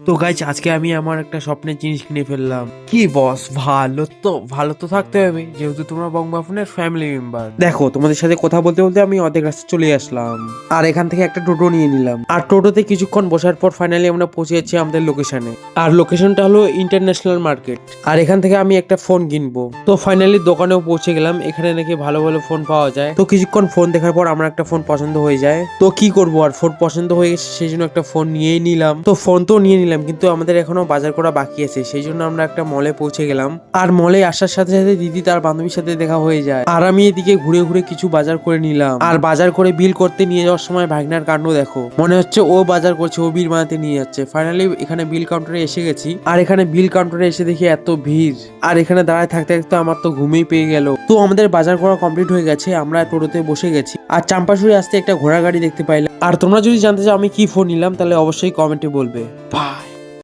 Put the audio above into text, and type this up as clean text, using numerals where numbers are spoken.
তো গাইজ আজকে আমি আমার একটা স্বপ্নের জিনিস কিনে ফেললাম। কি বস, ভালো তো থাকতে হবে, যেহেতু তোমরা বংবাফনের ফ্যামিলি মেম্বার। দেখো, তোমাদের সাথে কথা বলতে বলতে আমি অর্ধেক রাস্তা চলে আসলাম, আর এখান থেকে একটা টোটো নিয়ে নিলাম। আর টোটোতে কিছুক্ষণ বসার পর ফাইনালি আমরা পৌঁছে যাচ্ছি আমাদের লোকেশনে। আর লোকেশনটা হলো ইন্টারন্যাশনাল মার্কেট। আর এখান থেকে আমি একটা ফোন কিনবো। তো ফাইনালি দোকানেও পৌঁছে গেলাম। এখানে নাকি ভালো ভালো ফোন পাওয়া যায়। তো কিছুক্ষণ ফোন দেখার পর আমার একটা ফোন পছন্দ হয়ে যায়। তো কি করবো, আর ফোন পছন্দ হয়ে গেছে, সেই জন্য একটা ফোন নিয়েই নিলাম। তো ফোন তো নিয়ে নিলাম, কিন্তু আমাদের এখনো বাজার করা বাকি আছে। সেই জন্য আমরা একটা মলে পৌঁছে গেলাম। আর মলে আসার সাথে সাথে দিদি তার বান্ধবীর সাথে দেখা হয়ে যায়। আর আমি এদিকে ঘুরে ঘুরে কিছু বাজার করে নিলাম। আর বাজার করে বিল করতে নিয়ে যাওয়ার সময় ভাগনার কাণ্ড দেখো, মনে হচ্ছে ও বাজার করছে, ও বিল বানাতে নিয়ে যাচ্ছে। ফাইনালি এখানে বিল কাউন্টারে এসে গেছি। আর এখানে বিল কাউন্টারে এসে দেখি এত ভিড়, আর এখানে দাঁড়ায় থাকতে থাকতে আমার তো ঘুমিয়ে পেয়ে গেল। তো আমাদের বাজার করা কমপ্লিট হয়ে গেছে, আমরা টোটোতে বসে গেছি। আর চাম্পাশুড়ি আসতে একটা ঘোড়া গাড়ি দেখতে পাইলাম। আর তোমরা যদি জানতে চাও আমি কি ফোন নিলাম, তাহলে অবশ্যই কমেন্টে বলবে।